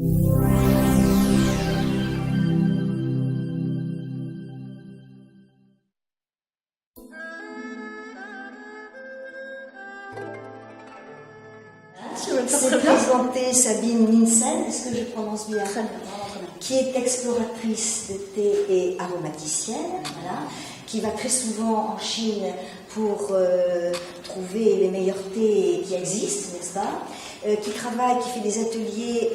C'est présentée Sabine Minsen, est-ce que je prononce bien? Très bien. Qui est exploratrice de thé et aromaticienne, voilà, qui va très souvent en Chine pour trouver les meilleurs thés qui existent, n'est-ce pas, qui travaille, qui fait des ateliers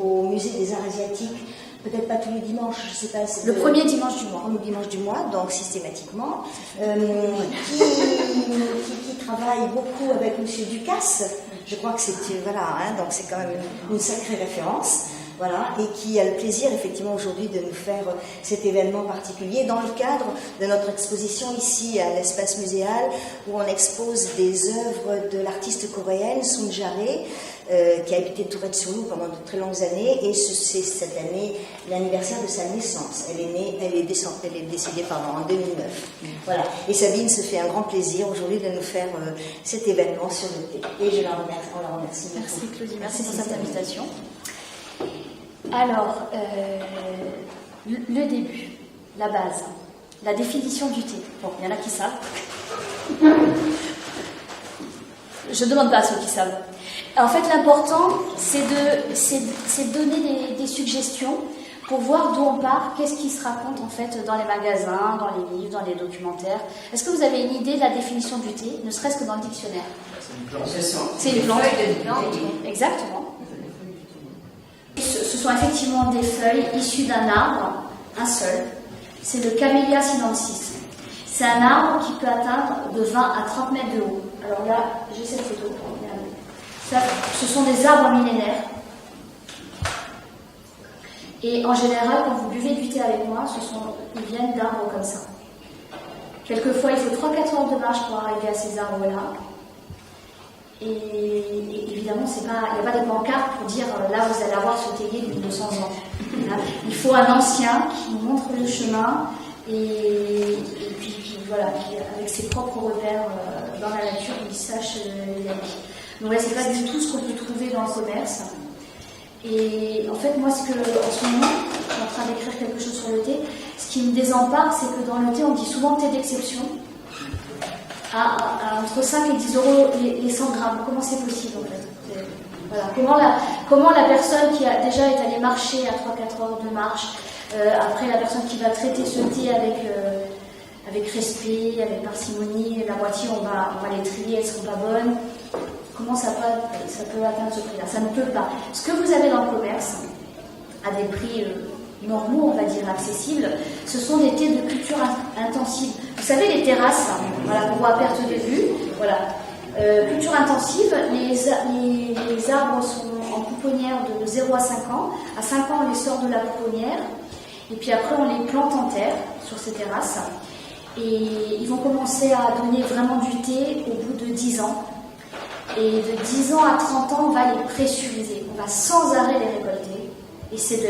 au musée des arts asiatiques, peut-être pas tous les dimanches, je sais pas. Le premier dimanche du mois. Le dimanche du mois, donc systématiquement, qui travaille beaucoup avec Monsieur Ducasse. Je crois que c'est, voilà, hein, donc c'est quand même une sacrée référence. Voilà, et qui a le plaisir effectivement aujourd'hui de nous faire cet événement particulier dans le cadre de notre exposition ici à l'espace muséal où on expose des œuvres de l'artiste coréenne Sun Jare qui a habité Tourette-sur-Loup pendant de très longues années et c'est cette année l'anniversaire de sa naissance. Elle est décédée en 2009. Voilà, et Sabine se fait un grand plaisir aujourd'hui de nous faire cet événement sur le thé. Et on la remercie. Merci Claudie, merci pour cette invitation. Alors, le début, la base, la définition du thé. Bon, il y en a qui savent. Je ne demande pas à ceux qui savent. En fait, l'important, c'est de donner des suggestions pour voir d'où on part, qu'est-ce qui se raconte en fait dans les magasins, dans les livres, dans les documentaires. Est-ce que vous avez une idée de la définition du thé, ne serait-ce que dans le dictionnaire? C'est une plante. Exactement. Ce sont effectivement des feuilles issues d'un arbre, un seul. C'est le Camellia sinensis. C'est un arbre qui peut atteindre de 20 à 30 mètres de haut. Alors là, j'ai cette photo. Ce sont des arbres millénaires. Et en général, quand vous buvez du thé avec moi, ils viennent d'arbres comme ça. Quelquefois, il faut 3-4 heures de marche pour arriver à ces arbres-là. Et évidemment, il n'y a pas des pancartes pour dire là vous allez avoir ce théier de 200 ans. Il faut un ancien qui montre le chemin et puis voilà, qui, avec ses propres repères dans la nature, il sache y aller. Donc là, c'est pas du tout ce qu'on peut trouver dans le commerce. Et en fait, moi, en ce moment, je suis en train d'écrire quelque chose sur le thé. Ce qui me désempare, c'est que dans le thé, on dit souvent thé d'exception. À entre 5 et 10 euros les 100 grammes. Comment c'est possible en fait? Voilà. Comment la personne qui a déjà est allée marcher à 3-4 heures de marche, après la personne qui va traiter ce thé avec respect, avec parcimonie, la moitié on va les trier, elles ne seront pas bonnes. Comment ça peut atteindre ce prix-là? Ça ne peut pas. Ce que vous avez dans le commerce, à des prix normaux, on va dire accessibles, ce sont des thés de culture intensive. Vous savez, les terrasses, voilà, qu'on voit à perte de vue, voilà. Culture intensive, les arbres sont en pouponnière de 0 à 5 ans. À 5 ans, on les sort de la pouponnière, et puis après, on les plante en terre sur ces terrasses. Et ils vont commencer à donner vraiment du thé au bout de 10 ans. Et de 10 ans à 30 ans, on va les pressuriser. On va sans arrêt les récolter. Et c'est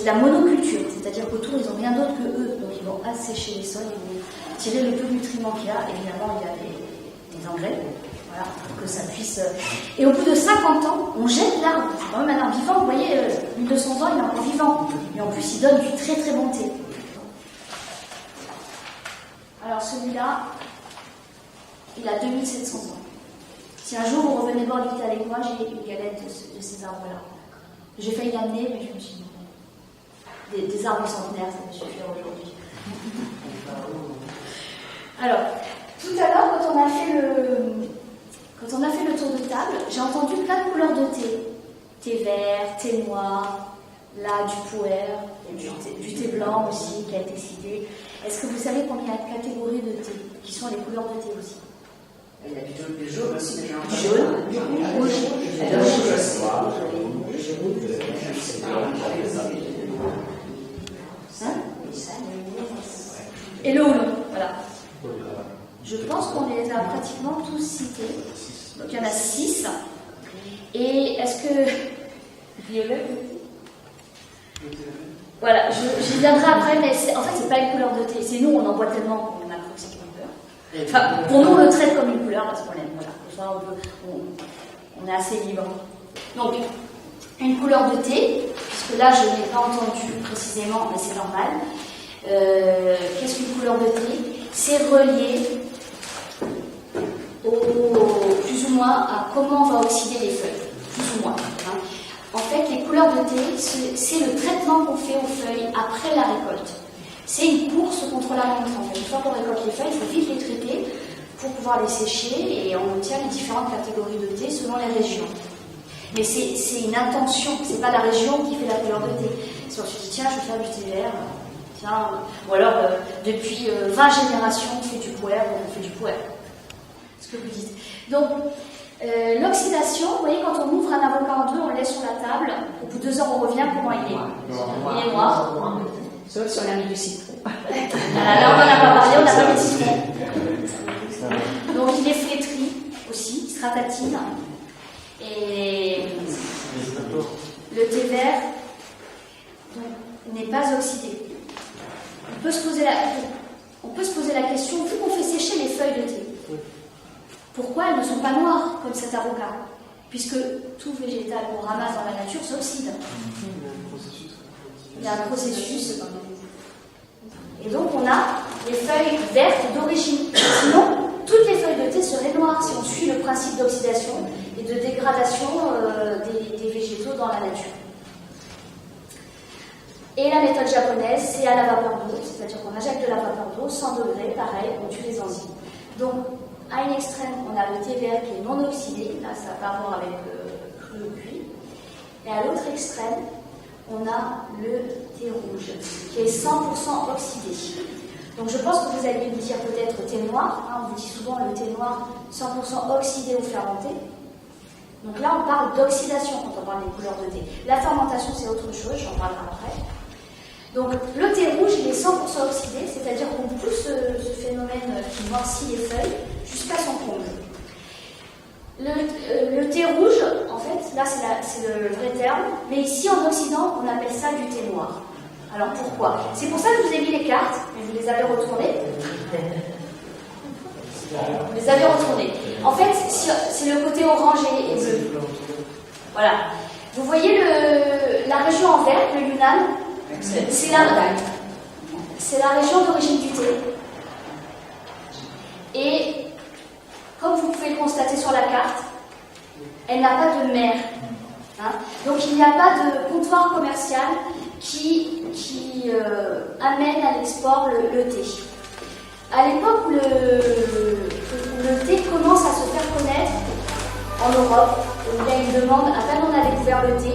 de la monoculture, c'est-à-dire qu'autour, ils n'ont rien d'autre que eux. Donc ils vont assécher les sols, ils vont tirer le peu de nutriments qu'il y a. Évidemment, il y a des engrais, voilà, pour que ça puisse... Et au bout de 50 ans, on jette l'arbre. C'est quand même un arbre vivant, vous voyez, 1200 ans, il est encore vivant. Et en plus, il donne du très très bon thé. Alors celui-là, il a 2700 ans. Si un jour vous revenez boire du thé avec moi, j'ai une galette de ces arbres-là. J'ai failli l'amener, mais je me suis dit, des arbres centenaires, ça me suffit aujourd'hui. Alors, tout à l'heure, quand on a fait le tour de table, j'ai entendu plein de couleurs de thé. Thé vert, thé noir, là, du puer, du thé blanc aussi, qui a été cité. Est-ce que vous savez combien il y a de catégories de thé, qui sont les couleurs de thé aussi? Il y a plutôt des jaunes aussi, déjà. Jaune, rouge, et le houblon, voilà. Je pense qu'on les a pratiquement tous cités. Donc il y en a 6. Et est-ce que... Violet? Voilà, j'y viendrai après, mais en fait, c'est pas une couleur de thé. C'est nous, on en boit tellement qu'on a cru que c'est une couleur. Enfin, pour nous, on le traite comme une couleur parce qu'on l'aime. Voilà. Enfin, on est assez libre. Donc, une couleur de thé, puisque là je n'ai pas entendu précisément, mais c'est normal. Qu'est-ce qu'une couleur de thé? C'est relié plus ou moins à comment on va oxyder les feuilles, plus ou moins. Hein. En fait, les couleurs de thé, c'est le traitement qu'on fait aux feuilles après la récolte. C'est une course contre la montre, en fait. Une fois qu'on récolte les feuilles, il faut vite les traiter pour pouvoir les sécher, et on obtient les différentes catégories de thé selon les régions. Mais c'est une intention, c'est pas la région qui fait la couleur de thé. Si on se dit, tiens, je vais faire du thé vert, tiens, ou alors, depuis 20 générations, on fait du puer, on fait du puer. Ce que vous dites. Donc, l'oxydation, vous voyez, quand on ouvre un avocat en deux, on le laisse sur la table, au bout de 2 heures, on revient, comment il est? Il est noir. Sauf si on a mis du citron. Là, on n'en a pas parlé, on n'a pas mis de citron. Donc, il est flétri aussi, il sera tatine. Et le thé vert n'est pas oxydé. On peut se poser la question, vu qu'on fait sécher les feuilles de thé, pourquoi elles ne sont pas noires comme cet avocat? Puisque tout végétal qu'on ramasse dans la nature s'oxyde. Il y a un processus. Et donc on a les feuilles vertes d'origine. Sinon, toutes les feuilles de thé seraient noires si on suit le principe d'oxydation et de dégradation des végétaux dans la nature. Et la méthode japonaise, c'est à la vapeur d'eau, c'est-à-dire qu'on injecte de la vapeur d'eau, 100 degrés, pareil, on tue les enzymes. Donc, à une extrême, on a le thé vert qui est non oxydé, là ça n'a pas à voir avec le cuit. Et à l'autre extrême, on a le thé rouge, qui est 100% oxydé. Donc je pense que vous alliez me dire peut-être thé noir, hein, on vous dit souvent le thé noir 100% oxydé ou fermenté. Donc là on parle d'oxydation quand on parle des couleurs de thé. La fermentation c'est autre chose, j'en parlerai après. Donc le thé rouge il est 100% oxydé, c'est-à-dire qu'on pousse ce phénomène qui noircit les feuilles jusqu'à son comble. Le thé rouge, en fait, là c'est le vrai terme, mais ici en Occident on appelle ça du thé noir. Alors pourquoi? C'est pour ça que je vous ai mis les cartes, mais vous les avez retournées. Vous les avez retournées. En fait, c'est le côté orangé et bleu. Voilà. Vous voyez la région en vert, le Yunnan, c'est la région d'origine du thé. Et comme vous pouvez le constater sur la carte, elle n'a pas de mer. Hein? Donc il n'y a pas de comptoir commercial qui amène à l'export le thé. À l'époque où le thé commence à se faire connaître en Europe, où il y a une demande, à peine on a découvert le thé,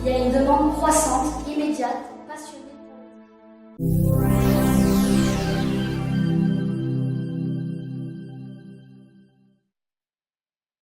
il y a une demande croissante, immédiate, passionnée pour le thé.